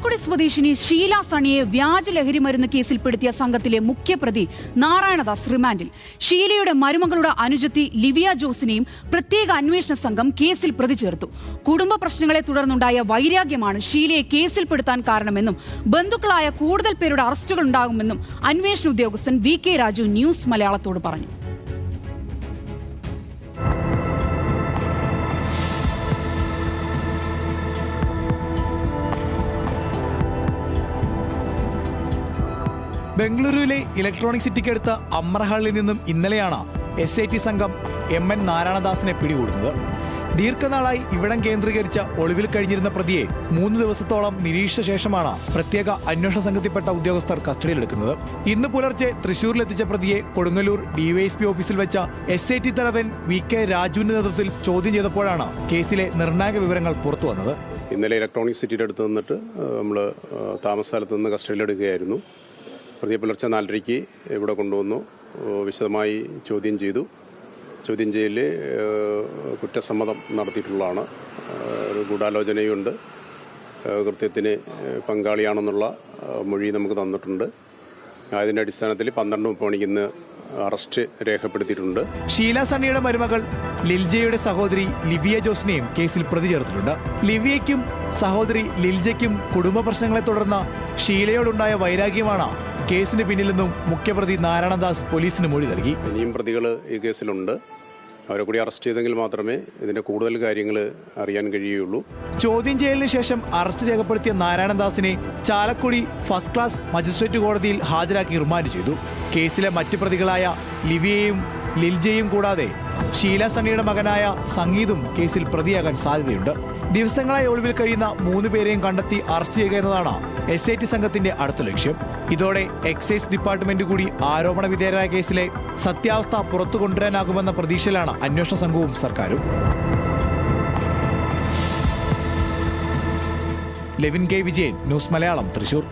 ചാലക്കുടി സ്വദേശിനി ഷീല സണിയെ വ്യാജ ലഹരി മരുന്ന് കേസിൽപ്പെടുത്തിയ സംഘത്തിലെ മുഖ്യപ്രതി നാരായണദാസ് റിമാൻഡിൽ. ഷീലയുടെ മരുമകളുടെ അനുജത്തി ലിവിയ ജോസിനെയും പ്രത്യേക അന്വേഷണ സംഘം കേസിൽ പ്രതി ചേർത്തു. കുടുംബ പ്രശ്നങ്ങളെ തുടർന്നുണ്ടായ വൈരാഗ്യമാണ് ഷീലയെ കേസിൽപ്പെടുത്താൻ കാരണമെന്നും ബന്ധുക്കളായ കൂടുതൽ പേരുടെ അറസ്റ്റുകൾ ഉണ്ടാകുമെന്നും അന്വേഷണ ഉദ്യോഗസ്ഥൻ VK രാജു ന്യൂസ് മലയാളത്തോട് പറഞ്ഞു. ബംഗളൂരുവിലെ ഇലക്ട്രോണിക് സിറ്റിക്കടുത്ത അമ്രഹാളിൽ നിന്നും ഇന്നലെയാണ് SIT സംഘം MN നാരായണദാസിനെ പിടികൂടുന്നത്. ദീർഘനാളായി ഇവിടം കേന്ദ്രീകരിച്ച ഒളിവിൽ കഴിഞ്ഞിരുന്ന പ്രതിയെ 3 ദിവസത്തോളം നിരീക്ഷിച്ച ശേഷമാണ് പ്രത്യേക അന്വേഷണ സംഘത്തിൽപ്പെട്ട ഉദ്യോഗസ്ഥർ കസ്റ്റഡിയിലെടുക്കുന്നത്. ഇന്ന് പുലർച്ചെ തൃശൂരിലെത്തിച്ച പ്രതിയെ കൊടുങ്ങല്ലൂർ DYSP ഓഫീസിൽ വെച്ച SIT തലവൻ VK രാജുവിന്റെ നേതൃത്വത്തിൽ ചോദ്യം ചെയ്തപ്പോഴാണ് കേസിലെ നിർണായക വിവരങ്ങൾ പുറത്തുവന്നത്. ഇന്നലെ ഇലക്ട്രോണിക് സിറ്റിയുടെ അടുത്ത് നിന്നിട്ട് നമ്മൾ താമസ സ്ഥലത്ത് നിന്ന് കസ്റ്റഡിയിലെടുക്കുകയായിരുന്നു. പ്രതിയെ പുലർച്ചെ 4:30 ഇവിടെ കൊണ്ടുവന്നു, വിശദമായി ചോദ്യം ചെയ്തു. ചോദ്യം ചെയ്യലിൽ കുറ്റസമ്മതം നടത്തിയിട്ടുള്ളതാണ്. ഒരു ഗൂഢാലോചനയുണ്ട്, കൃത്യത്തിന് പങ്കാളിയാണെന്നുള്ള മൊഴി നമുക്ക് തന്നിട്ടുണ്ട്. അതിൻ്റെ അടിസ്ഥാനത്തിൽ 12:30 മണിക്ക് ഇന്ന് അറസ്റ്റ് രേഖപ്പെടുത്തിയിട്ടുണ്ട്. ഷീല സണ്ണിയുടെ മരുമകൾ ലിൽജയുടെ സഹോദരി ലിവിയ ജോസിനെയും കേസിൽ പ്രതി ചേർത്തിട്ടുണ്ട്. ലിവിയയ്ക്കും സഹോദരി ലിൽജയ്ക്കും കുടുംബ പ്രശ്നങ്ങളെ തുടർന്ന് ഷീലയോടുണ്ടായ വൈരാഗ്യമാണ് കേസിന് പിന്നിലെന്നും മുഖ്യപ്രതി നാരായണദാസ് പോലീസിന് മൊഴി നൽകി. ഇനിയും പ്രതികൾ ഈ കേസിലുണ്ട്. അവരെ കൂടി അറസ്റ്റ് ചെയ്തെങ്കിൽ മാത്രമേ ഇതിന്റെ കൂടുതൽ കാര്യങ്ങൾ അറിയാൻ കഴിയുള്ളൂ. ചോദ്യം ചെയ്യലിന് ശേഷം അറസ്റ്റ് രേഖപ്പെടുത്തിയ നാരായണദാസിനെ ചാലക്കുടി ഫസ്റ്റ് ക്ലാസ് മജിസ്ട്രേറ്റ് കോടതിയിൽ ഹാജരാക്കി റിമാൻഡ് ചെയ്തു. കേസിലെ മറ്റ് പ്രതികളായ ലിവിയയും ലിൽജയും കൂടാതെ ഷീല സണ്ണിയുടെ മകനായ സംഗീതും കേസിൽ പ്രതിയാകാൻ സാധ്യതയുണ്ട്. ദിവസങ്ങളായി ഒളിവിൽ കഴിയുന്ന 3 പേരെയും കണ്ടെത്തി അറസ്റ്റ് ചെയ്യുക എന്നതാണ് SIT സംഘത്തിന്റെ അടുത്ത ലക്ഷ്യം. ഇതോടെ എക്സൈസ് ഡിപ്പാർട്ട്മെന്റ് കൂടി ആരോപണ വിധേയരായ കേസിലെ സത്യാവസ്ഥ പുറത്തു കൊണ്ടുവരാനാകുമെന്ന പ്രതീക്ഷയിലാണ് അന്വേഷണ സംഘവും സർക്കാരും. Levin K. Vijayan, news Malayalam, Thrissur.